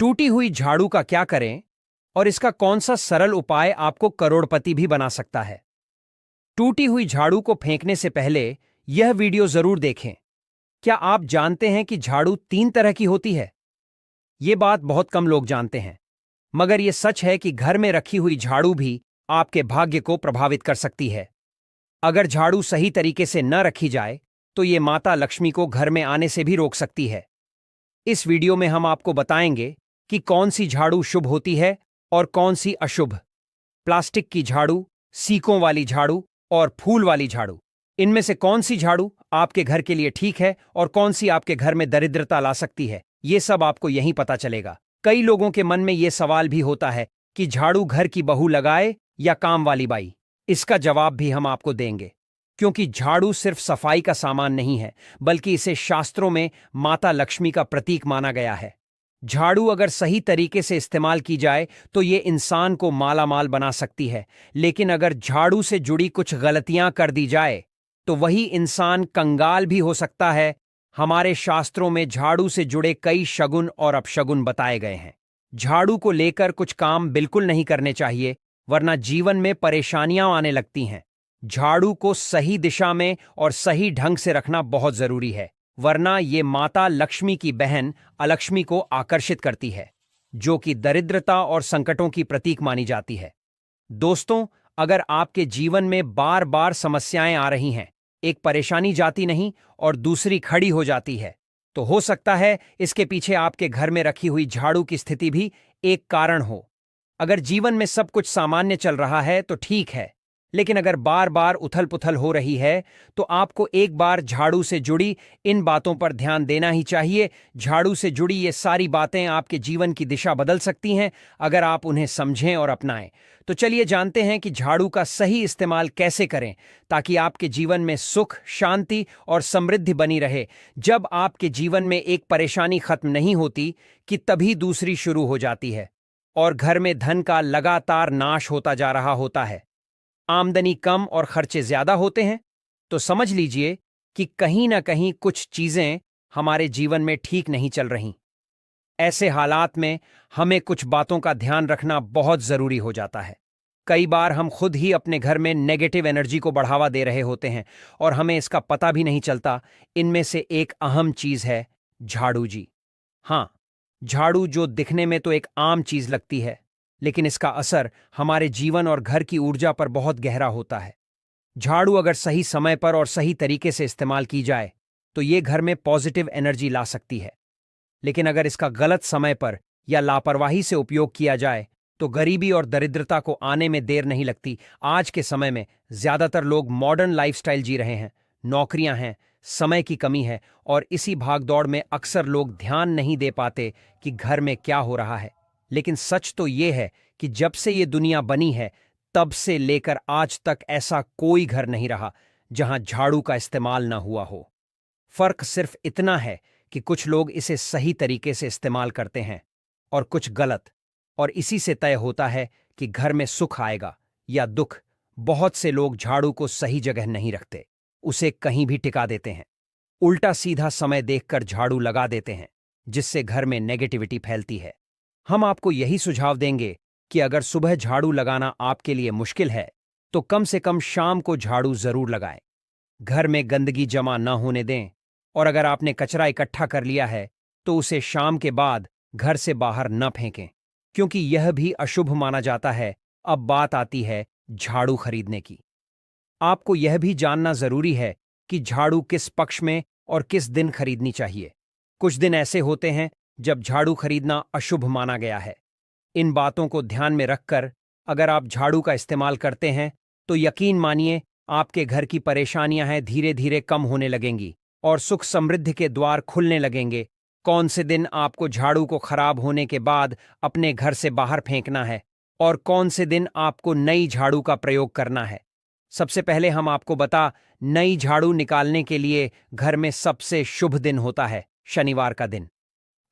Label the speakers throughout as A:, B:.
A: टूटी हुई झाड़ू का क्या करें और इसका कौन सा सरल उपाय आपको करोड़पति भी बना सकता है। टूटी हुई झाड़ू को फेंकने से पहले यह वीडियो जरूर देखें। क्या आप जानते हैं कि झाड़ू 3 तरह की होती है? ये बात बहुत कम लोग जानते हैं, मगर यह सच है कि घर में रखी हुई झाड़ू भी आपके भाग्य को प्रभावित कर सकती है। अगर झाड़ू सही तरीके से न रखी जाए तो ये माता लक्ष्मी को घर में आने से भी रोक सकती है। इस वीडियो में हम आपको बताएंगे कि कौन सी झाड़ू शुभ होती है और कौन सी अशुभ। प्लास्टिक की झाड़ू, सीकों वाली झाड़ू और फूल वाली झाड़ू, इनमें से कौन सी झाड़ू आपके घर के लिए ठीक है और कौन सी आपके घर में दरिद्रता ला सकती है, ये सब आपको यहीं पता चलेगा। कई लोगों के मन में यह सवाल भी होता है कि झाड़ू घर की बहू लगाए या काम वाली बाई। इसका जवाब भी हम आपको देंगे, क्योंकि झाड़ू सिर्फ सफाई का सामान नहीं है, बल्कि इसे शास्त्रों में माता लक्ष्मी का प्रतीक माना गया है। झाड़ू अगर सही तरीके से इस्तेमाल की जाए तो ये इंसान को मालामाल बना सकती है, लेकिन अगर झाड़ू से जुड़ी कुछ गलतियां कर दी जाए तो वही इंसान कंगाल भी हो सकता है। हमारे शास्त्रों में झाड़ू से जुड़े कई शगुन और अपशगुन बताए गए हैं। झाड़ू को लेकर कुछ काम बिल्कुल नहीं करने चाहिए, वरना जीवन में परेशानियां आने लगती हैं। झाड़ू को सही दिशा में और सही ढंग से रखना बहुत जरूरी है, वरना ये माता लक्ष्मी की बहन अलक्ष्मी को आकर्षित करती है, जो कि दरिद्रता और संकटों की प्रतीक मानी जाती है। दोस्तों, अगर आपके जीवन में बार बार समस्याएं आ रही हैं, एक परेशानी जाती नहीं और दूसरी खड़ी हो जाती है, तो हो सकता है इसके पीछे आपके घर में रखी हुई झाड़ू की स्थिति भी एक कारण हो। अगर जीवन में सब कुछ सामान्य चल रहा है तो ठीक है, लेकिन अगर बार बार उथल पुथल हो रही है तो आपको एक बार झाड़ू से जुड़ी इन बातों पर ध्यान देना ही चाहिए। झाड़ू से जुड़ी ये सारी बातें आपके जीवन की दिशा बदल सकती हैं अगर आप उन्हें समझें और अपनाएं। तो चलिए जानते हैं कि झाड़ू का सही इस्तेमाल कैसे करें ताकि आपके जीवन में सुख, शांति और समृद्धि बनी रहे। जब आपके जीवन में एक परेशानी खत्म नहीं होती कि तभी दूसरी शुरू हो जाती है और घर में धन का लगातार नाश होता जा रहा होता है। आमदनी कम और खर्चे ज्यादा होते हैं, तो समझ लीजिए कि कहीं ना कहीं कुछ चीजें हमारे जीवन में ठीक नहीं चल रही। ऐसे हालात में हमें कुछ बातों का ध्यान रखना बहुत जरूरी हो जाता है। कई बार हम खुद ही अपने घर में नेगेटिव एनर्जी को बढ़ावा दे रहे होते हैं और हमें इसका पता भी नहीं चलता। इनमें से एक अहम चीज है झाड़ू जी। हाँ, झाड़ू जो दिखने में तो एक आम चीज लगती है, लेकिन इसका असर हमारे जीवन और घर की ऊर्जा पर बहुत गहरा होता है। झाड़ू अगर सही समय पर और सही तरीके से इस्तेमाल की जाए तो ये घर में पॉजिटिव एनर्जी ला सकती है, लेकिन अगर इसका गलत समय पर या लापरवाही से उपयोग किया जाए तो गरीबी और दरिद्रता को आने में देर नहीं लगती। आज के समय में ज्यादातर लोग मॉडर्न लाइफस्टाइल जी रहे हैं, नौकरियां हैं, समय की कमी है और इसी भागदौड़ में अक्सर लोग ध्यान नहीं दे पाते कि घर में क्या हो रहा है। लेकिन सच तो ये है कि जब से ये दुनिया बनी है तब से लेकर आज तक ऐसा कोई घर नहीं रहा जहां झाड़ू का इस्तेमाल ना हुआ हो। फर्क सिर्फ इतना है कि कुछ लोग इसे सही तरीके से इस्तेमाल करते हैं और कुछ गलत, और इसी से तय होता है कि घर में सुख आएगा या दुख। बहुत से लोग झाड़ू को सही जगह नहीं रखते, उसे कहीं भी टिका देते हैं, उल्टा सीधा समय देखकर झाड़ू लगा देते हैं, जिससे घर में नेगेटिविटी फैलती है। हम आपको यही सुझाव देंगे कि अगर सुबह झाड़ू लगाना आपके लिए मुश्किल है तो कम से कम शाम को झाड़ू जरूर लगाएं। घर में गंदगी जमा न होने दें, और अगर आपने कचरा इकट्ठा कर लिया है तो उसे शाम के बाद घर से बाहर न फेंकें, क्योंकि यह भी अशुभ माना जाता है। अब बात आती है झाड़ू खरीदने की। आपको यह भी जानना जरूरी है कि झाड़ू किस पक्ष में और किस दिन खरीदनी चाहिए। कुछ दिन ऐसे होते हैं जब झाड़ू खरीदना अशुभ माना गया है। इन बातों को ध्यान में रखकर अगर आप झाड़ू का इस्तेमाल करते हैं तो यकीन मानिए आपके घर की परेशानियां हैं धीरे धीरे कम होने लगेंगी और सुख समृद्धि के द्वार खुलने लगेंगे। कौन से दिन आपको झाड़ू को खराब होने के बाद अपने घर से बाहर फेंकना है और कौन से दिन आपको नई झाड़ू का प्रयोग करना है। सबसे पहले हम आपको बता, नई झाड़ू निकालने के लिए घर में सबसे शुभ दिन होता है शनिवार का दिन।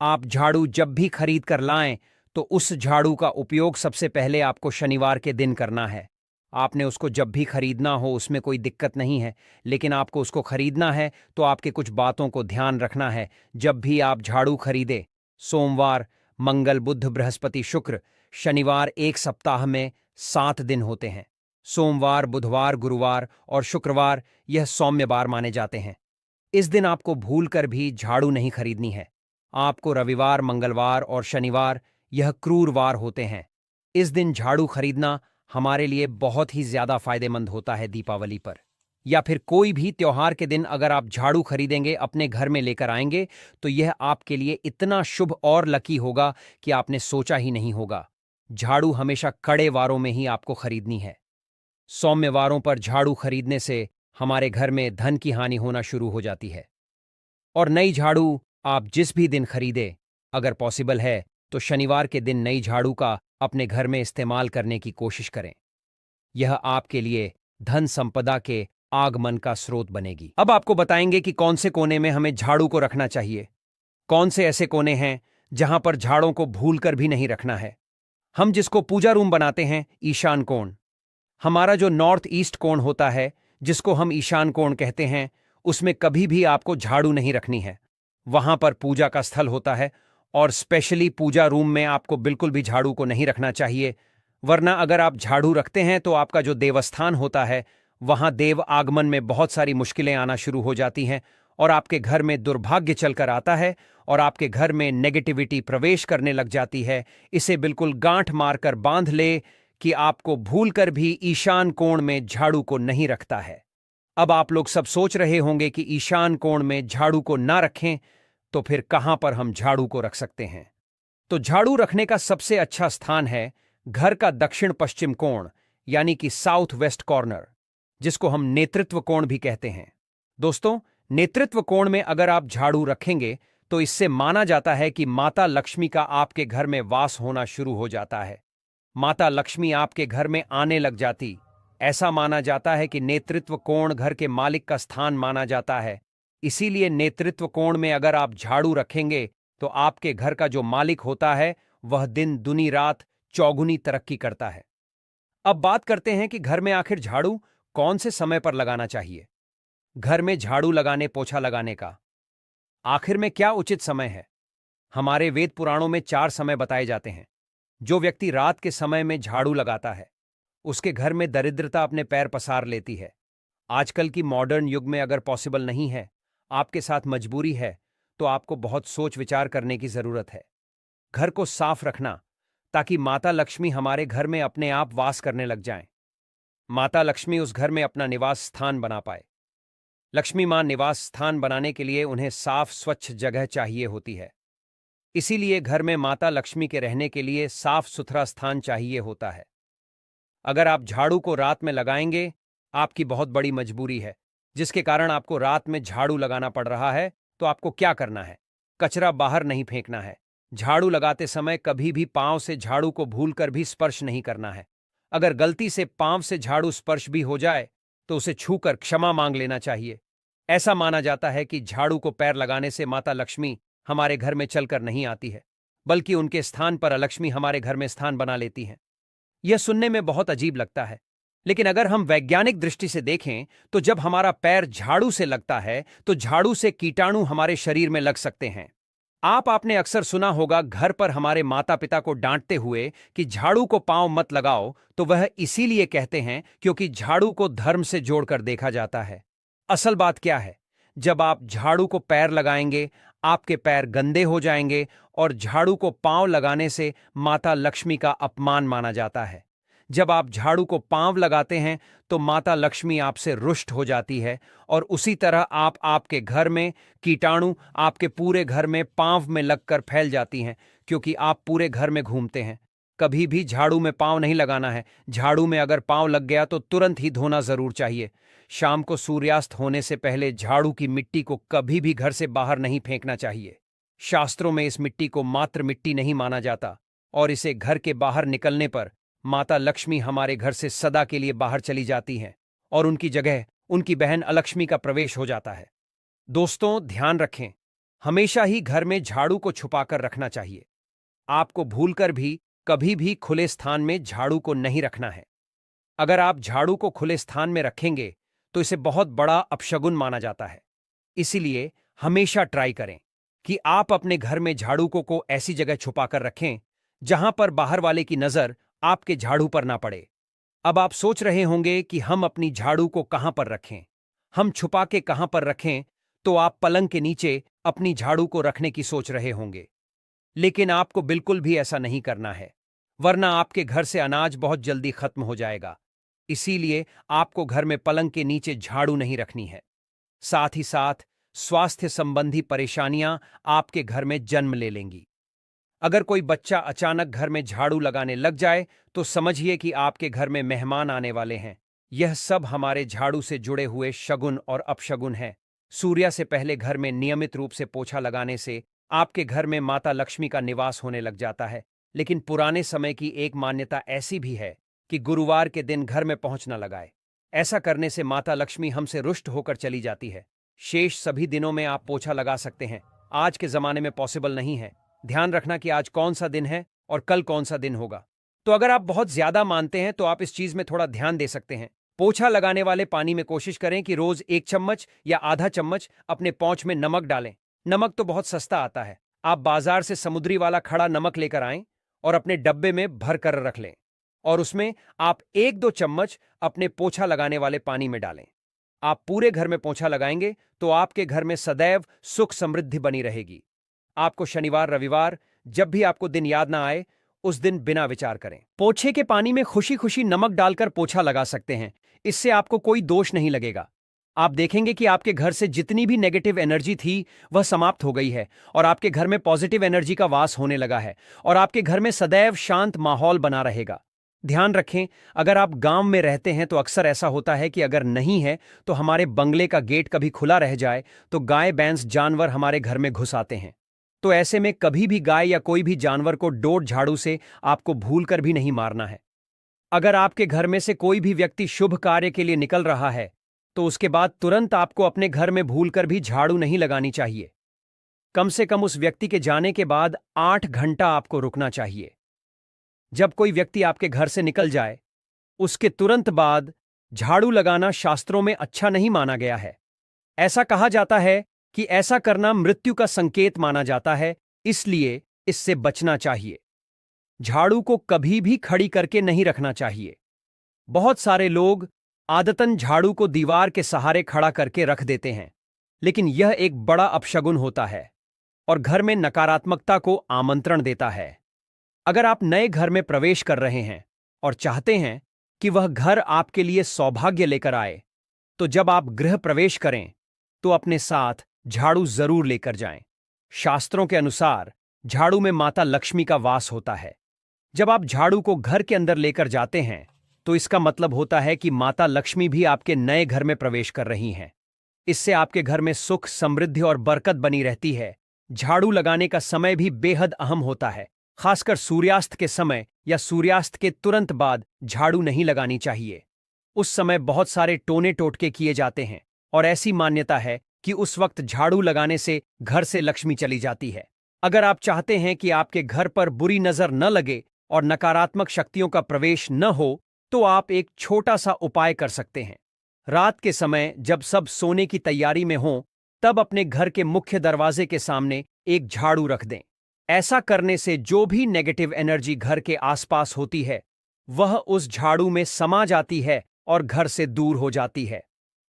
A: आप झाड़ू जब भी खरीद कर लाएं तो उस झाड़ू का उपयोग सबसे पहले आपको शनिवार के दिन करना है। आपने उसको जब भी खरीदना हो उसमें कोई दिक्कत नहीं है, लेकिन आपको उसको खरीदना है तो आपके कुछ बातों को ध्यान रखना है। जब भी आप झाड़ू खरीदें, सोमवार, मंगल, बुध, बृहस्पति, शुक्र, शनिवार एक सप्ताह में 7 दिन होते हैं। सोमवार, बुधवार, गुरुवार और शुक्रवार यह सौम्य वार माने जाते हैं। इस दिन आपको भूलकर भी झाड़ू नहीं खरीदनी है। आपको रविवार, मंगलवार और शनिवार यह क्रूर वार होते हैं। इस दिन झाड़ू खरीदना हमारे लिए बहुत ही ज्यादा फायदेमंद होता है। दीपावली पर या फिर कोई भी त्योहार के दिन अगर आप झाड़ू खरीदेंगे, अपने घर में लेकर आएंगे, तो यह आपके लिए इतना शुभ और लकी होगा कि आपने सोचा ही नहीं होगा। झाड़ू हमेशा कड़े वारों में ही आपको खरीदनी है। सौम्य वारों पर झाड़ू खरीदने से हमारे घर में धन की हानि होना शुरू हो जाती है। और नई झाड़ू आप जिस भी दिन खरीदे, अगर पॉसिबल है तो शनिवार के दिन नई झाड़ू का अपने घर में इस्तेमाल करने की कोशिश करें। यह आपके लिए धन संपदा के आगमन का स्रोत बनेगी। अब आपको बताएंगे कि कौन से कोने में हमें झाड़ू को रखना चाहिए। कौन से ऐसे कोने हैं जहां पर झाड़ों को भूलकर भी नहीं रखना है। हम जिसको पूजा रूम बनाते हैं, ईशान कोण, हमारा जो नॉर्थ ईस्ट कोण होता है, जिसको हम ईशान कोण कहते हैं, उसमें कभी भी आपको झाड़ू नहीं रखनी है। वहां पर पूजा का स्थल होता है और स्पेशली पूजा रूम में आपको बिल्कुल भी झाड़ू को नहीं रखना चाहिए। वरना अगर आप झाड़ू रखते हैं तो आपका जो देवस्थान होता है, वहां देव आगमन में बहुत सारी मुश्किलें आना शुरू हो जाती हैं और आपके घर में दुर्भाग्य चलकर आता है और आपके घर में नेगेटिविटी प्रवेश करने लग जाती है। इसे बिल्कुल गांठ मारकर बांध ले कि आपको भूलकर भी ईशान कोण में झाड़ू को नहीं रखता है। अब आप लोग सब सोच रहे होंगे कि ईशान कोण में झाड़ू को ना रखें तो फिर कहां पर हम झाड़ू को रख सकते हैं। तो झाड़ू रखने का सबसे अच्छा स्थान है घर का दक्षिण पश्चिम कोण, यानी कि साउथ वेस्ट कॉर्नर, जिसको हम नेतृत्व कोण भी कहते हैं। दोस्तों, नेतृत्व कोण में अगर आप झाड़ू रखेंगे तो इससे माना जाता है कि माता लक्ष्मी का आपके घर में वास होना शुरू हो जाता है। माता लक्ष्मी आपके घर में आने लग जाती। ऐसा माना जाता है कि नेतृत्व कोण घर के मालिक का स्थान माना जाता है। इसीलिए नेतृत्व कोण में अगर आप झाड़ू रखेंगे तो आपके घर का जो मालिक होता है वह दिन दुनी रात चौगुनी तरक्की करता है। अब बात करते हैं कि घर में आखिर झाड़ू कौन से समय पर लगाना चाहिए। घर में झाड़ू लगाने, पोछा लगाने का आखिर में क्या उचित समय है। हमारे वेद पुराणों में 4 समय बताए जाते हैं। जो व्यक्ति रात के समय में झाड़ू लगाता है उसके घर में दरिद्रता अपने पैर पसार लेती है। आजकल की मॉडर्न युग में अगर पॉसिबल नहीं है, आपके साथ मजबूरी है, तो आपको बहुत सोच विचार करने की जरूरत है। घर को साफ रखना ताकि माता लक्ष्मी हमारे घर में अपने आप वास करने लग जाएं। माता लक्ष्मी उस घर में अपना निवास स्थान बना पाए। लक्ष्मी मां निवास स्थान बनाने के लिए उन्हें साफ स्वच्छ जगह चाहिए होती है। इसीलिए घर में माता लक्ष्मी के रहने के लिए साफ सुथरा स्थान चाहिए होता है। अगर आप झाड़ू को रात में लगाएंगे, आपकी बहुत बड़ी मजबूरी है जिसके कारण आपको रात में झाड़ू लगाना पड़ रहा है, तो आपको क्या करना है? कचरा बाहर नहीं फेंकना है। झाड़ू लगाते समय कभी भी पांव से झाड़ू को भूलकर भी स्पर्श नहीं करना है। अगर गलती से पांव से झाड़ू स्पर्श भी हो जाए तो उसे छूकर क्षमा मांग लेना चाहिए। ऐसा माना जाता है कि झाड़ू को पैर लगाने से माता लक्ष्मी हमारे घर में चलकर नहीं आती है, बल्कि उनके स्थान पर अलक्ष्मी हमारे घर में स्थान बना लेती हैं। यह सुनने में बहुत अजीब लगता है, लेकिन अगर हम वैज्ञानिक दृष्टि से देखें तो जब हमारा पैर झाड़ू से लगता है तो झाड़ू से कीटाणु हमारे शरीर में लग सकते हैं। आपने अक्सर सुना होगा घर पर हमारे माता पिता को डांटते हुए कि झाड़ू को पांव मत लगाओ, तो वह इसीलिए कहते हैं क्योंकि झाड़ू को धर्म से जोड़कर देखा जाता है। असल बात क्या है? जब आप झाड़ू को पैर लगाएंगे, आपके पैर गंदे हो जाएंगे और झाड़ू को पांव लगाने से माता लक्ष्मी का अपमान माना जाता है। जब आप झाड़ू को पांव लगाते हैं तो माता लक्ष्मी आपसे रुष्ट हो जाती है और उसी तरह आपके घर में कीटाणु आपके पूरे घर में पांव में लगकर फैल जाती हैं, क्योंकि आप पूरे घर में घूमते हैं। कभी भी झाड़ू में पांव नहीं लगाना है। झाड़ू में अगर पांव लग गया तो तुरंत ही धोना जरूर चाहिए। शाम को सूर्यास्त होने से पहले झाड़ू की मिट्टी को कभी भी घर से बाहर नहीं फेंकना चाहिए। शास्त्रों में इस मिट्टी को मात्र मिट्टी नहीं माना जाता और इसे घर के बाहर निकलने पर माता लक्ष्मी हमारे घर से सदा के लिए बाहर चली जाती हैं और उनकी जगह उनकी बहन अलक्ष्मी का प्रवेश हो जाता है। दोस्तों, ध्यान रखें, हमेशा ही घर में झाड़ू को छुपाकर रखना चाहिए। आपको भूलकर भी कभी भी खुले स्थान में झाड़ू को नहीं रखना है। अगर आप झाड़ू को खुले स्थान में रखेंगे तो इसे बहुत बड़ा अपशगुन माना जाता है। इसीलिए हमेशा ट्राई करें कि आप अपने घर में झाड़ू को ऐसी जगह छुपा कर रखें जहां पर बाहर वाले की नजर आपके झाड़ू पर ना पड़े। अब आप सोच रहे होंगे कि हम अपनी झाड़ू को कहां पर रखें, हम छुपा के कहां पर रखें। तो आप पलंग के नीचे अपनी झाड़ू को रखने की सोच रहे होंगे, लेकिन आपको बिल्कुल भी ऐसा नहीं करना है, वरना आपके घर से अनाज बहुत जल्दी खत्म हो जाएगा। इसीलिए आपको घर में पलंग के नीचे झाड़ू नहीं रखनी है। साथ ही साथ स्वास्थ्य संबंधी परेशानियां आपके घर में जन्म ले लेंगी। अगर कोई बच्चा अचानक घर में झाड़ू लगाने लग जाए तो समझिए कि आपके घर में मेहमान आने वाले हैं। यह सब हमारे झाड़ू से जुड़े हुए शगुन और अपशगुन हैं। सूर्य से पहले घर में नियमित रूप से पोछा लगाने से आपके घर में माता लक्ष्मी का निवास होने लग जाता है। लेकिन पुराने समय की एक मान्यता ऐसी भी है कि गुरुवार के दिन घर में पहुंच न लगाए। ऐसा करने से माता लक्ष्मी हमसे रुष्ट होकर चली जाती है। शेष सभी दिनों में आप पोछा लगा सकते हैं, आज के जमाने में पॉसिबल नहीं है। ध्यान रखना कि आज कौन सा दिन है और कल कौन सा दिन होगा। तो अगर आप बहुत ज्यादा मानते हैं तो आप इस चीज में थोड़ा ध्यान दे सकते हैं। पोछा लगाने वाले पानी में कोशिश करें कि रोज 1 चम्मच या आधा चम्मच अपने पोंछ में नमक डालें। नमक तो बहुत सस्ता आता है, आप बाजार से समुद्री वाला खड़ा नमक लेकर आएं और अपने डब्बे में भर कर रख लें, और उसमें आप 1-2 चम्मच अपने पोछा लगाने वाले पानी में डालें। आप पूरे घर में पोछा लगाएंगे तो आपके घर में सदैव सुख समृद्धि बनी रहेगी। आपको शनिवार रविवार जब भी आपको दिन याद ना आए, उस दिन बिना विचार करें पोछे के पानी में खुशी खुशी नमक डालकर पोछा लगा सकते हैं। इससे आपको कोई दोष नहीं लगेगा। आप देखेंगे कि आपके घर से जितनी भी नेगेटिव एनर्जी थी वह समाप्त हो गई है और आपके घर में पॉजिटिव एनर्जी का वास होने लगा है और आपके घर में सदैव शांत माहौल बना रहेगा। ध्यान रखें, अगर आप गांव में रहते हैं तो अक्सर ऐसा होता है कि अगर नहीं है तो हमारे बंगले का गेट कभी खुला रह जाए तो गाय भैंस जानवर हमारे घर में घुस आते हैं। तो ऐसे में कभी भी गाय या कोई भी जानवर को डोर झाड़ू से आपको भूलकर भी नहीं मारना है। अगर आपके घर में से कोई भी व्यक्ति शुभ कार्य के लिए निकल रहा है तो उसके बाद तुरंत आपको अपने घर में भूलकर भी झाड़ू नहीं लगानी चाहिए। कम से कम उस व्यक्ति के जाने के बाद 8 घंटा आपको रुकना चाहिए। जब कोई व्यक्ति आपके घर से निकल जाए उसके तुरंत बाद झाड़ू लगाना शास्त्रों में अच्छा नहीं माना गया है। ऐसा कहा जाता है कि ऐसा करना मृत्यु का संकेत माना जाता है, इसलिए इससे बचना चाहिए। झाड़ू को कभी भी खड़ी करके नहीं रखना चाहिए। बहुत सारे लोग आदतन झाड़ू को दीवार के सहारे खड़ा करके रख देते हैं, लेकिन यह एक बड़ा अपशगुन होता है और घर में नकारात्मकता को आमंत्रण देता है। अगर आप नए घर में प्रवेश कर रहे हैं और चाहते हैं कि वह घर आपके लिए सौभाग्य लेकर आए, तो जब आप गृह प्रवेश करें तो अपने साथ झाड़ू जरूर लेकर जाएं। शास्त्रों के अनुसार झाड़ू में माता लक्ष्मी का वास होता है। जब आप झाड़ू को घर के अंदर लेकर जाते हैं तो इसका मतलब होता है कि माता लक्ष्मी भी आपके नए घर में प्रवेश कर रही हैं। इससे आपके घर में सुख समृद्धि और बरकत बनी रहती है। झाड़ू लगाने का समय भी बेहद अहम होता है। खासकर सूर्यास्त के समय या सूर्यास्त के तुरंत बाद झाड़ू नहीं लगानी चाहिए। उस समय बहुत सारे टोने टोटके किए जाते हैं और ऐसी मान्यता है कि उस वक्त झाड़ू लगाने से घर से लक्ष्मी चली जाती है। अगर आप चाहते हैं कि आपके घर पर बुरी नजर न लगे और नकारात्मक शक्तियों का प्रवेश न हो, तो आप एक छोटा सा उपाय कर सकते हैं। रात के समय जब सब सोने की तैयारी में हों, तब अपने घर के मुख्य दरवाजे के सामने एक झाड़ू रख दें। ऐसा करने से जो भी नेगेटिव एनर्जी घर के आसपास होती है वह उस झाड़ू में समा जाती है और घर से दूर हो जाती है।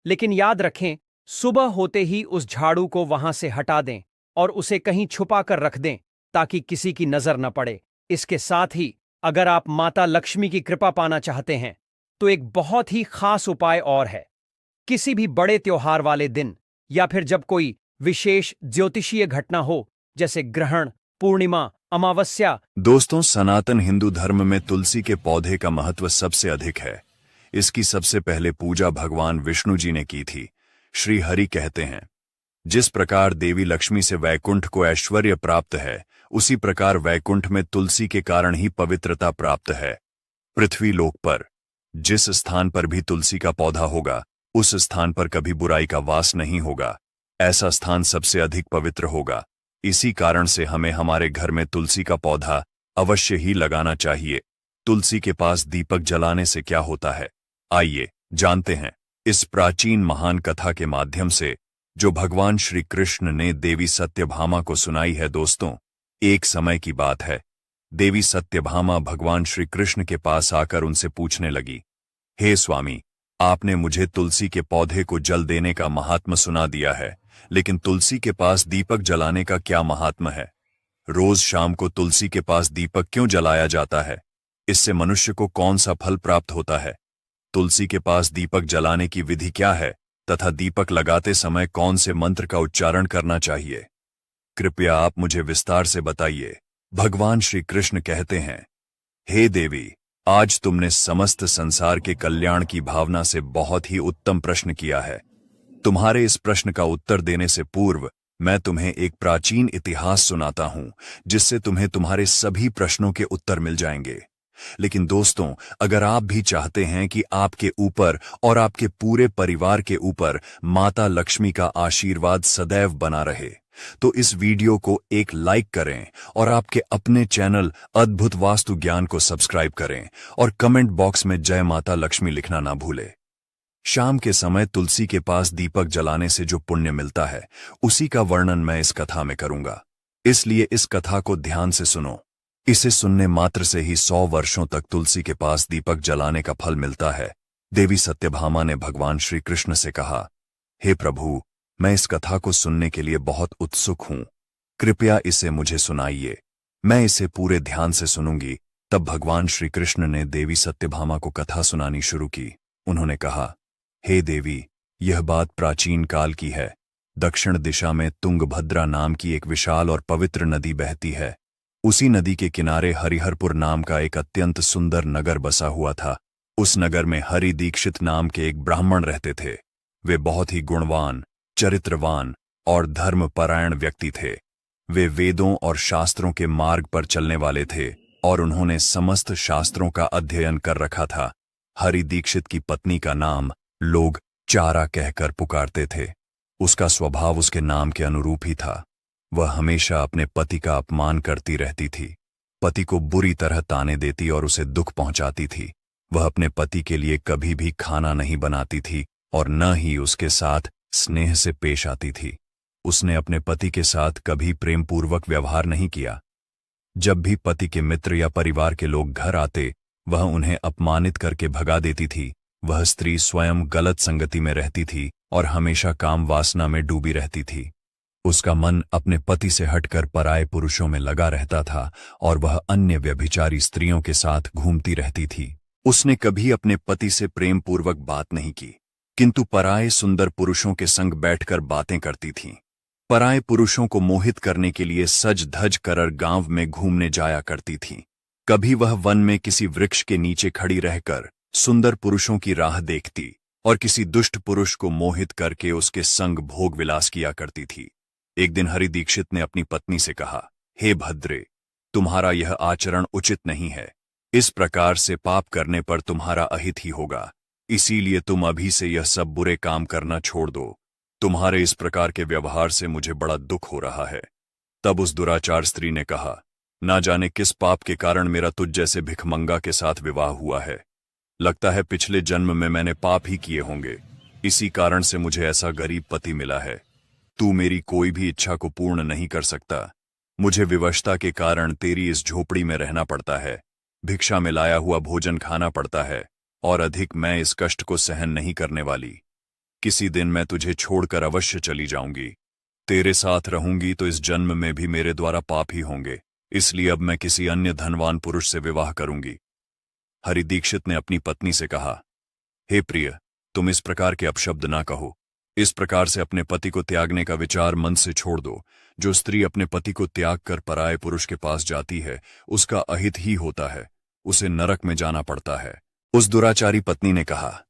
A: लेकिन याद रखें, सुबह होते ही उस झाड़ू को वहां से हटा दें और उसे कहीं छुपा कर रख दें ताकि किसी की नजर न पड़े। इसके साथ ही अगर आप माता लक्ष्मी की कृपा पाना चाहते हैं तो एक बहुत ही खास उपाय और है। किसी भी बड़े त्योहार वाले दिन या फिर जब कोई विशेष ज्योतिषीय घटना हो, जैसे ग्रहण, पूर्णिमा, अमावस्या।
B: दोस्तों, सनातन हिंदू धर्म में तुलसी के पौधे का महत्व सबसे अधिक है। इसकी सबसे पहले पूजा भगवान विष्णु जी ने की थी। श्री हरि कहते हैं, जिस प्रकार देवी लक्ष्मी से वैकुंठ को ऐश्वर्य प्राप्त है, उसी प्रकार वैकुंठ में तुलसी के कारण ही पवित्रता प्राप्त है। पृथ्वी लोक पर जिस स्थान पर भी तुलसी का पौधा होगा, उस स्थान पर कभी बुराई का वास नहीं होगा। ऐसा स्थान सबसे अधिक पवित्र होगा। इसी कारण से हमें हमारे घर में तुलसी का पौधा अवश्य ही लगाना चाहिए। तुलसी के पास दीपक जलाने से क्या होता है, आइए जानते हैं। इस प्राचीन महान कथा के माध्यम से जो भगवान श्री कृष्ण ने देवी सत्यभामा को सुनाई है। दोस्तों, एक समय की बात है, देवी सत्यभामा भगवान श्री कृष्ण के पास आकर उनसे पूछने लगी, हे स्वामी, आपने मुझे तुलसी के पौधे को जल देने का महात्म सुना दिया है, लेकिन तुलसी के पास दीपक जलाने का क्या महात्म है? रोज शाम को तुलसी के पास दीपक क्यों जलाया जाता है? इससे मनुष्य को कौन सा फल प्राप्त होता है? तुलसी के पास दीपक जलाने की विधि क्या है तथा दीपक लगाते समय कौन से मंत्र का उच्चारण करना चाहिए? कृपया आप मुझे विस्तार से बताइए। भगवान श्री कृष्ण कहते हैं, हे देवी, आज तुमने समस्त संसार के कल्याण की भावना से बहुत ही उत्तम प्रश्न किया है। तुम्हारे इस प्रश्न का उत्तर देने से पूर्व मैं तुम्हें एक प्राचीन इतिहास सुनाता हूं, जिससे तुम्हें तुम्हारे सभी प्रश्नों के उत्तर मिल जाएंगे। लेकिन दोस्तों, अगर आप भी चाहते हैं कि आपके ऊपर और आपके पूरे परिवार के ऊपर माता लक्ष्मी का आशीर्वाद सदैव बना रहे, तो इस वीडियो को एक लाइक करें और आपके अपने चैनल अद्भुत वास्तु ज्ञान को सब्सक्राइब करें और कमेंट बॉक्स में जय माता लक्ष्मी लिखना ना भूलें। शाम के समय तुलसी के पास दीपक जलाने से जो पुण्य मिलता है, उसी का वर्णन मैं इस कथा में करूंगा। इसलिए इस कथा को ध्यान से सुनो। इसे सुनने मात्र से ही 100 वर्षों तक तुलसी के पास दीपक जलाने का फल मिलता है। देवी सत्यभामा ने भगवान श्री कृष्ण से कहा, हे प्रभु, मैं इस कथा को सुनने के लिए बहुत उत्सुक हूं। कृपया इसे मुझे सुनाइए। मैं इसे पूरे ध्यान से सुनूंगी। तब भगवान श्री कृष्ण ने देवी सत्यभामा को कथा सुनानी शुरू की। उन्होंने कहा, हे देवी, यह बात प्राचीन काल की है। दक्षिण दिशा में तुंगभद्रा नाम की एक विशाल और पवित्र नदी बहती है। उसी नदी के किनारे हरिहरपुर नाम का एक अत्यंत सुंदर नगर बसा हुआ था। उस नगर में हरि दीक्षित नाम के एक ब्राह्मण रहते थे। वे बहुत ही गुणवान, चरित्रवान और धर्मपरायण व्यक्ति थे। वे वेदों और शास्त्रों के मार्ग पर चलने वाले थे और उन्होंने समस्त शास्त्रों का अध्ययन कर रखा था। हरि दीक्षित की पत्नी का नाम लोग चारा कहकर पुकारते थे। उसका स्वभाव उसके नाम के अनुरूप ही था। वह हमेशा अपने पति का अपमान करती रहती थी, पति को बुरी तरह ताने देती और उसे दुख पहुंचाती थी। वह अपने पति के लिए कभी भी खाना नहीं बनाती थी और न ही उसके साथ स्नेह से पेश आती थी। उसने अपने पति के साथ कभी प्रेमपूर्वक व्यवहार नहीं किया। जब भी पति के मित्र या परिवार के लोग घर आते, वह उन्हें अपमानित करके भगा देती थी। वह स्त्री स्वयं गलत संगति में रहती थी और हमेशा काम वासना में डूबी रहती थी। उसका मन अपने पति से हटकर पराये पुरुषों में लगा रहता था और वह अन्य व्यभिचारी स्त्रियों के साथ घूमती रहती थी। उसने कभी अपने पति से प्रेम पूर्वक बात नहीं की, किंतु पराये सुंदर पुरुषों के संग बैठकर बातें करती थी। पराये पुरुषों को मोहित करने के लिए सज धज कर गांव में घूमने जाया करती थी। कभी वह वन में किसी वृक्ष के नीचे खड़ी रहकर सुंदर पुरुषों की राह देखती और किसी दुष्ट पुरुष को मोहित करके उसके संग भोग विलास किया करती थी। एक दिन हरि दीक्षित ने अपनी पत्नी से कहा, हे भद्रे, तुम्हारा यह आचरण उचित नहीं है। इस प्रकार से पाप करने पर तुम्हारा अहित ही होगा। इसीलिए तुम अभी से यह सब बुरे काम करना छोड़ दो। तुम्हारे इस प्रकार के व्यवहार से मुझे बड़ा दुख हो रहा है। तब उस दुराचार स्त्री ने कहा, ना जाने किस पाप के कारण मेरा तुझ जैसे भिखमंगा के साथ विवाह हुआ है। लगता है पिछले जन्म में मैंने पाप ही किए होंगे। इसी कारण से मुझे ऐसा गरीब पति मिला है। तू मेरी कोई भी इच्छा को पूर्ण नहीं कर सकता। मुझे विवशता के कारण तेरी इस झोपड़ी में रहना पड़ता है, भिक्षा में लाया हुआ भोजन खाना पड़ता है और अधिक मैं इस कष्ट को सहन नहीं करने वाली। किसी दिन मैं तुझे छोड़कर अवश्य चली जाऊंगी। तेरे साथ रहूंगी तो इस जन्म में भी मेरे द्वारा पाप ही होंगे। इसलिए अब मैं किसी अन्य धनवान पुरुष से विवाह करूंगी। हरि दीक्षित ने अपनी पत्नी से कहा, हे प्रिय, तुम इस प्रकार के अपशब्द ना कहो। इस प्रकार से अपने पति को त्यागने का विचार मन से छोड़ दो। जो स्त्री अपने पति को त्याग कर पराये पुरुष के पास जाती है, उसका अहित ही होता है। उसे नरक में जाना पड़ता है। उस दुराचारी पत्नी ने कहा,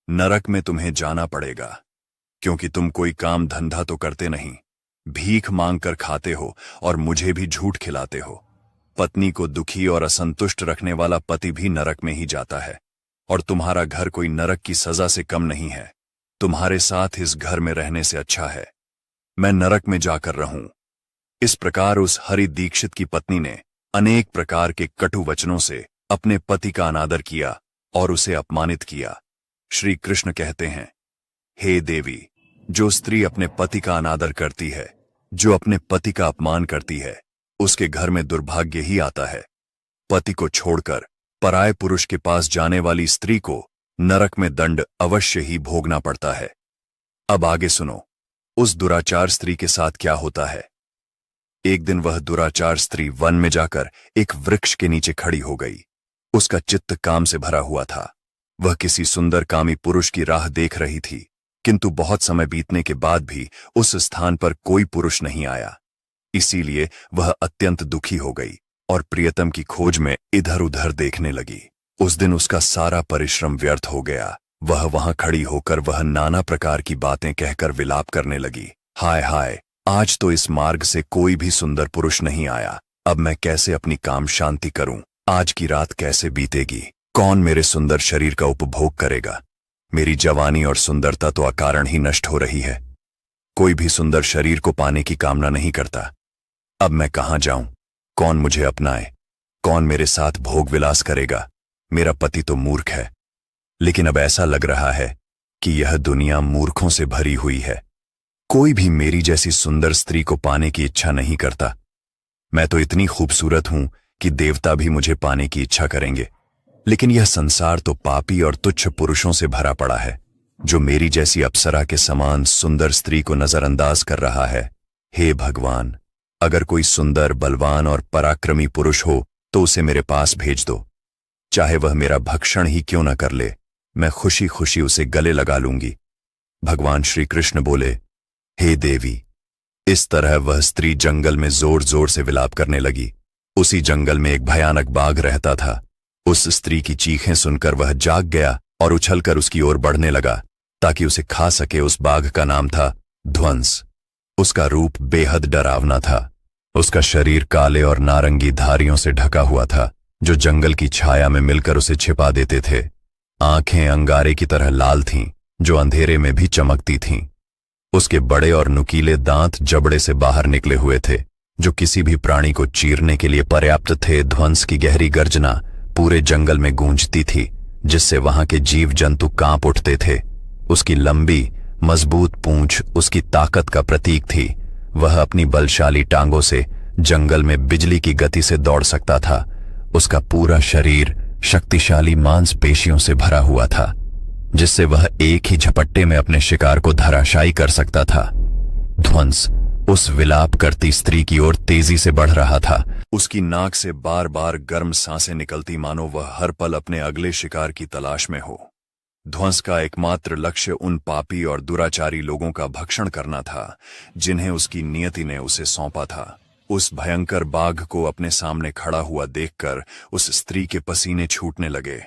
B: नरक में तुम्हें जाना पड़ेगा, क्योंकि तुम कोई काम धंधा तो करते नहीं, भीख मांगकर खाते हो और मुझे भी झूठ खिलाते हो। पत्नी को दुखी और असंतुष्ट रखने वाला पति भी नरक में ही जाता है, और तुम्हारा घर कोई नरक की सजा से कम नहीं है। तुम्हारे साथ इस घर में रहने से अच्छा है मैं नरक में जाकर रहूं। इस प्रकार उस हरि दीक्षित की पत्नी ने अनेक प्रकार के कटु वचनों से अपने पति का अनादर किया और उसे अपमानित किया। श्री कृष्ण कहते हैं, हे देवी, जो स्त्री अपने पति का अनादर करती है, जो अपने पति का अपमान करती है, उसके घर में दुर्भाग्य ही आता है। पति को छोड़कर पराये पुरुष के पास जाने वाली स्त्री को नरक में दंड अवश्य ही भोगना पड़ता है। अब आगे सुनो, उस दुराचार स्त्री के साथ क्या होता है। एक दिन वह दुराचार स्त्री वन में जाकर एक वृक्ष के नीचे खड़ी हो गई। उसका चित्त काम से भरा हुआ था। वह किसी सुंदर कामी पुरुष की राह देख रही थी, किंतु बहुत समय बीतने के बाद भी उस स्थान पर कोई पुरुष नहीं आया। इसीलिए वह अत्यंत दुखी हो गई और प्रियतम की खोज में इधर उधर देखने लगी। उस दिन उसका सारा परिश्रम व्यर्थ हो गया। वह वहां खड़ी होकर वह नाना प्रकार की बातें कहकर विलाप करने लगी। हाय हाय, आज तो इस मार्ग से कोई भी सुंदर पुरुष नहीं आया। अब मैं कैसे अपनी काम शांति करूं? आज की रात कैसे बीतेगी? कौन मेरे सुंदर शरीर का उपभोग करेगा? मेरी जवानी और सुंदरता तो अकारण ही नष्ट हो रही है। कोई भी सुंदर शरीर को पाने की कामना नहीं करता। अब मैं कहां जाऊं? कौन मुझे अपनाए? कौन मेरे साथ भोग विलास करेगा? मेरा पति तो मूर्ख है, लेकिन अब ऐसा लग रहा है कि यह दुनिया मूर्खों से भरी हुई है। कोई भी मेरी जैसी सुंदर स्त्री को पाने की इच्छा नहीं करता। मैं तो इतनी खूबसूरत हूं कि देवता भी मुझे पाने की इच्छा करेंगे, लेकिन यह संसार तो पापी और तुच्छ पुरुषों से भरा पड़ा है, जो मेरी जैसी अप्सरा के समान सुंदर स्त्री को नजरअंदाज कर रहा है। हे भगवान, अगर कोई सुंदर, बलवान और पराक्रमी पुरुष हो तो उसे मेरे पास भेज दो। चाहे वह मेरा भक्षण ही क्यों न कर ले, मैं खुशी खुशी उसे गले लगा लूंगी। भगवान श्री कृष्ण बोले, हे देवी। इस तरह वह स्त्री जंगल में जोर जोर से विलाप करने लगी। उसी जंगल में एक भयानक बाघ रहता था। उस स्त्री की चीखें सुनकर वह जाग गया और उछलकर उसकी ओर बढ़ने लगा ताकि उसे खा सके। उस बाघ का नाम था ध्वंस। उसका रूप बेहद डरावना था। उसका शरीर काले और नारंगी धारियों से ढका हुआ था, जो जंगल की छाया में मिलकर उसे छिपा देते थे। आंखें अंगारे की तरह लाल थीं, जो अंधेरे में भी चमकती थीं। उसके बड़े और नुकीले दांत जबड़े से बाहर निकले हुए थे, जो किसी भी प्राणी को चीरने के लिए पर्याप्त थे। ध्वंस की गहरी गर्जना पूरे जंगल में गूंजती थी, जिससे वहां के जीव जंतु कांप उठते थे। उसकी लंबी मजबूत पूंछ उसकी ताकत का प्रतीक थी। वह अपनी बलशाली टांगों से जंगल में बिजली की गति से दौड़ सकता था। उसका पूरा शरीर शक्तिशाली मांसपेशियों से भरा हुआ था, जिससे वह एक ही झपट्टे में अपने शिकार को धराशायी कर सकता था। ध्वंस उस विलाप करती स्त्री की ओर तेजी से बढ़ रहा था। उसकी नाक से बार बार गर्म सांसें निकलती, मानो वह हर पल अपने अगले शिकार की तलाश में हो। ध्वंस का एकमात्र लक्ष्य उन पापी और दुराचारी लोगों का भक्षण करना था, जिन्हें उसकी नियति ने उसे सौंपा था। उस भयंकर बाघ को अपने सामने खड़ा हुआ देखकर उस स्त्री के पसीने छूटने लगे।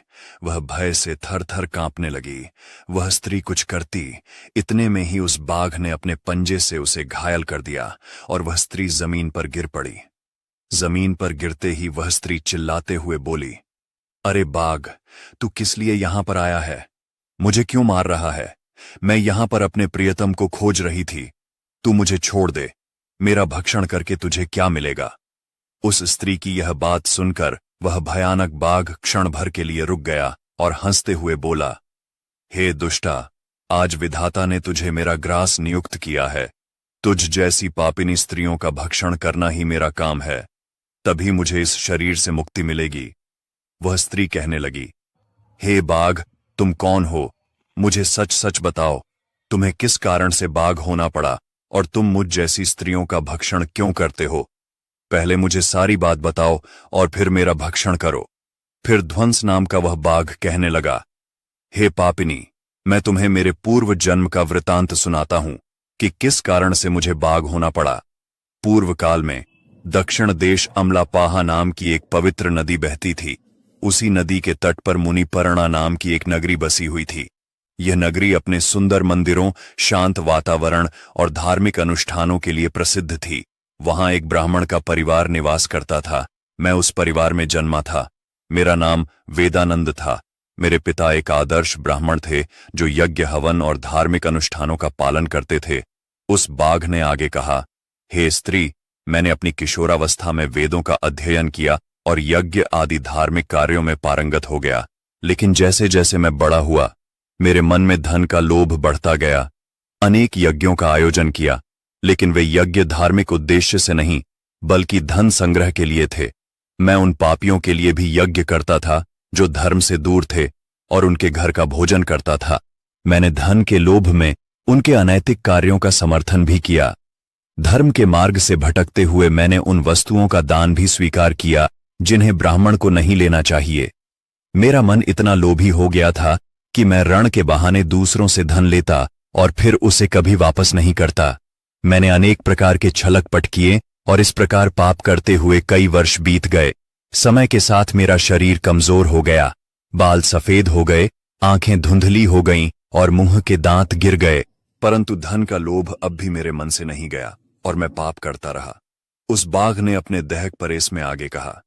B: वह भय से थर थर कांपने लगी। वह स्त्री कुछ करती, इतने में ही उस बाघ ने अपने पंजे से उसे घायल कर दिया और वह स्त्री जमीन पर गिर पड़ी। जमीन पर गिरते ही वह स्त्री चिल्लाते हुए बोली, अरे बाघ, तू किस लिए यहां पर आया है? मुझे क्यों मार रहा है? मैं यहां पर अपने प्रियतम को खोज रही थी। तू मुझे छोड़ दे। मेरा भक्षण करके तुझे क्या मिलेगा? उस स्त्री की यह बात सुनकर वह भयानक बाघ क्षण भर के लिए रुक गया और हंसते हुए बोला, हे दुष्टा, आज विधाता ने तुझे मेरा ग्रास नियुक्त किया है। तुझ जैसी पापिनी स्त्रियों का भक्षण करना ही मेरा काम है, तभी मुझे इस शरीर से मुक्ति मिलेगी। वह स्त्री कहने लगी, हे बाघ, तुम कौन हो? मुझे सच सच बताओ, तुम्हें किस कारण से बाघ होना पड़ा और तुम मुझ जैसी स्त्रियों का भक्षण क्यों करते हो? पहले मुझे सारी बात बताओ और फिर मेरा भक्षण करो। फिर ध्वंस नाम का वह बाघ कहने लगा, हे पापिनी, मैं तुम्हें मेरे पूर्व जन्म का वृतांत सुनाता हूं कि किस कारण से मुझे बाघ होना पड़ा। पूर्व काल में दक्षिण देश अमलापाहा नाम की एक पवित्र नदी बहती थी। उसी नदी के तट पर मुनिपर्णा नाम की एक नगरी बसी हुई थी। यह नगरी अपने सुंदर मंदिरों, शांत वातावरण और धार्मिक अनुष्ठानों के लिए प्रसिद्ध थी। वहां एक ब्राह्मण का परिवार निवास करता था। मैं उस परिवार में जन्मा था। मेरा नाम वेदानंद था। मेरे पिता एक आदर्श ब्राह्मण थे, जो यज्ञ, हवन और धार्मिक अनुष्ठानों का पालन करते थे। उस बाघ ने आगे कहा, हे स्त्री, मैंने अपनी किशोरावस्था में वेदों का अध्ययन किया और यज्ञ आदि धार्मिक कार्यों में पारंगत हो गया। लेकिन जैसे जैसे मैं बड़ा हुआ, मेरे मन में धन का लोभ बढ़ता गया। अनेक यज्ञों का आयोजन किया, लेकिन वे यज्ञ धार्मिक उद्देश्य से नहीं बल्कि धन संग्रह के लिए थे। मैं उन पापियों के लिए भी यज्ञ करता था जो धर्म से दूर थे और उनके घर का भोजन करता था। मैंने धन के लोभ में उनके अनैतिक कार्यों का समर्थन भी किया। धर्म के मार्ग से भटकते हुए मैंने उन वस्तुओं का दान भी स्वीकार किया जिन्हें ब्राह्मण को नहीं लेना चाहिए। मेरा मन इतना लोभी हो गया था कि मैं ऋण के बहाने दूसरों से धन लेता और फिर उसे कभी वापस नहीं करता। मैंने अनेक प्रकार के छलकपट किए और इस प्रकार पाप करते हुए कई वर्ष बीत गए। समय के साथ मेरा शरीर कमजोर हो गया, बाल सफेद हो गए, आंखें धुंधली हो गईं और मुंह के दांत गिर गए। परंतु धन का लोभ अब भी मेरे मन से नहीं गया और मैं पाप करता रहा। उस बाघ ने अपने दहक परेश में आगे कहा,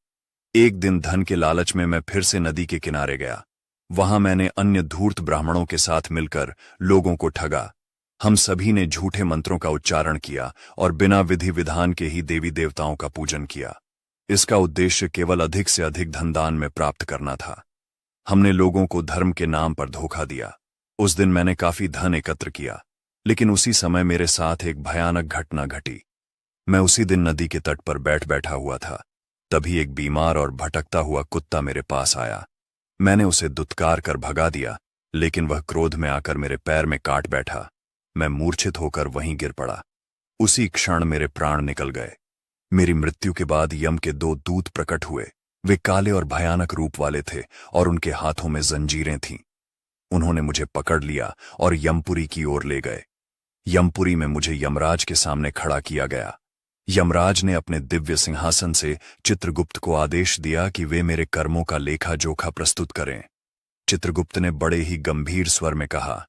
B: एक दिन धन के लालच में मैं फिर से नदी के किनारे गया। वहां मैंने अन्य धूर्त ब्राह्मणों के साथ मिलकर लोगों को ठगा। हम सभी ने झूठे मंत्रों का उच्चारण किया और बिना विधि विधान के ही देवी देवताओं का पूजन किया। इसका उद्देश्य केवल अधिक से अधिक धनदान में प्राप्त करना था। हमने लोगों को धर्म के नाम पर धोखा दिया। उस दिन मैंने काफी धन एकत्र किया, लेकिन उसी समय मेरे साथ एक भयानक घटना घटी। मैं उसी दिन नदी के तट पर बैठा हुआ था। तभी एक बीमार और भटकता हुआ कुत्ता मेरे पास आया। मैंने उसे दुत्कार कर भगा दिया, लेकिन वह क्रोध में आकर मेरे पैर में काट बैठा। मैं मूर्छित होकर वहीं गिर पड़ा। उसी क्षण मेरे प्राण निकल गए। मेरी मृत्यु के बाद यम के 2 दूत प्रकट हुए। वे काले और भयानक रूप वाले थे और उनके हाथों में जंजीरें थीं। उन्होंने मुझे पकड़ लिया और यमपुरी की ओर ले गए। यमपुरी में मुझे यमराज के सामने खड़ा किया गया। यमराज ने अपने दिव्य सिंहासन से चित्रगुप्त को आदेश दिया कि वे मेरे कर्मों का लेखा जोखा प्रस्तुत करें। चित्रगुप्त ने बड़े ही गंभीर स्वर में कहा,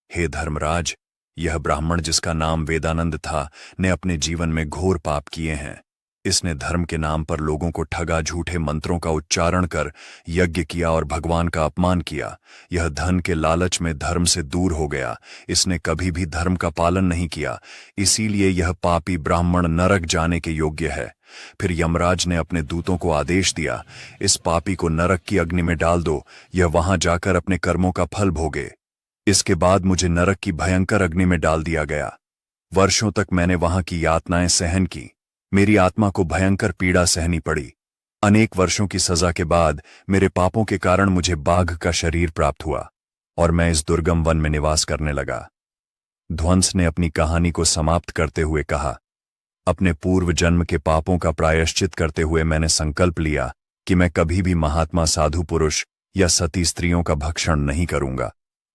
B: हे धर्मराज, यह ब्राह्मण जिसका नाम वेदानंद था ने अपने जीवन में घोर पाप किए हैं। इसने धर्म के नाम पर लोगों को ठगा, झूठे मंत्रों का उच्चारण कर यज्ञ किया और भगवान का अपमान किया। यह धन के लालच में धर्म से दूर हो गया। इसने कभी भी धर्म का पालन नहीं किया, इसीलिए यह पापी ब्राह्मण नरक जाने के योग्य है। फिर यमराज ने अपने दूतों को आदेश दिया, इस पापी को नरक की अग्नि में डाल दो, यह वहां जाकर अपने कर्मों का फल भोगे। इसके बाद मुझे नरक की भयंकर अग्नि में डाल दिया गया। वर्षों तक मैंने वहां की यातनाएं सहन की। मेरी आत्मा को भयंकर पीड़ा सहनी पड़ी। अनेक वर्षों की सजा के बाद मेरे पापों के कारण मुझे बाघ का शरीर प्राप्त हुआ और मैं इस दुर्गम वन में निवास करने लगा। ध्वंस ने अपनी कहानी को समाप्त करते हुए कहा, अपने पूर्व जन्म के पापों का प्रायश्चित करते हुए मैंने संकल्प लिया कि मैं कभी भी महात्मा साधु पुरुष या सती स्त्रियों का भक्षण नहीं करूंगा।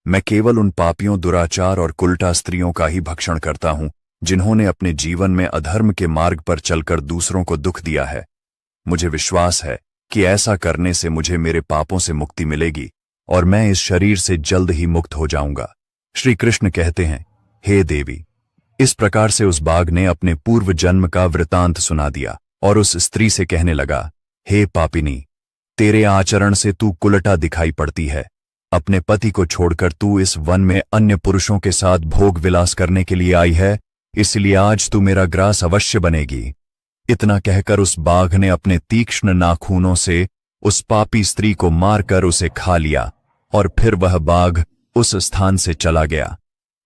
B: मैं केवल उन पापियों, दुराचार और कुलटा स्त्रियों का ही भक्षण करता हूं जिन्होंने अपने जीवन में अधर्म के मार्ग पर चलकर दूसरों को दुख दिया है। मुझे विश्वास है कि ऐसा करने से मुझे मेरे पापों से मुक्ति मिलेगी और मैं इस शरीर से जल्द ही मुक्त हो जाऊंगा। श्री कृष्ण कहते हैं, हे देवी। इस प्रकार से उस बाघ ने अपने पूर्व जन्म का वृतांत सुना दिया और उस स्त्री से कहने लगा, हे पापिनी, तेरे आचरण से तू कुलटा दिखाई पड़ती है। अपने पति को छोड़कर तू इस वन में अन्य पुरुषों के साथ भोग विलास करने के लिए आई है, इसलिए आज तू मेरा ग्रास अवश्य बनेगी। इतना कहकर उस बाघ ने अपने तीक्ष्ण नाखूनों से उस पापी स्त्री को मारकर उसे खा लिया और फिर वह बाघ उस स्थान से चला गया।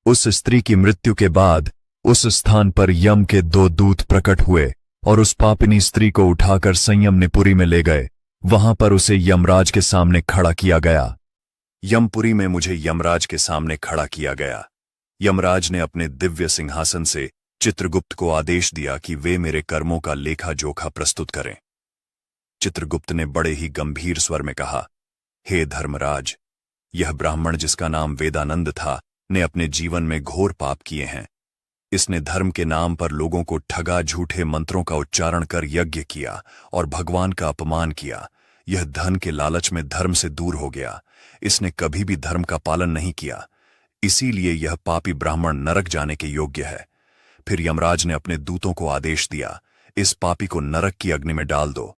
B: उस स्त्री की मृत्यु के बाद उस स्थान पर यम के 2 दूत प्रकट हुए और उस पापिनी स्त्री को उठाकर संयमपुरी में ले गए। वहां पर उसे यमराज के सामने खड़ा किया गया। यमपुरी में मुझे यमराज के सामने खड़ा किया गया। यमराज ने अपने दिव्य सिंहासन से चित्रगुप्त को आदेश दिया कि वे मेरे कर्मों का लेखा जोखा प्रस्तुत करें। चित्रगुप्त ने बड़े ही गंभीर स्वर में कहा, हे धर्मराज, यह ब्राह्मण जिसका नाम वेदानंद था ने अपने जीवन में घोर पाप किए हैं। इसने धर्म के नाम पर लोगों को ठगा, झूठे मंत्रों का उच्चारण कर यज्ञ किया और भगवान का अपमान किया। यह धन के लालच में धर्म से दूर हो गया। इसने कभी भी धर्म का पालन नहीं किया, इसीलिए यह पापी ब्राह्मण नरक जाने के योग्य है। फिर यमराज ने अपने दूतों को आदेश दिया, इस पापी को नरक की अग्नि में डाल दो।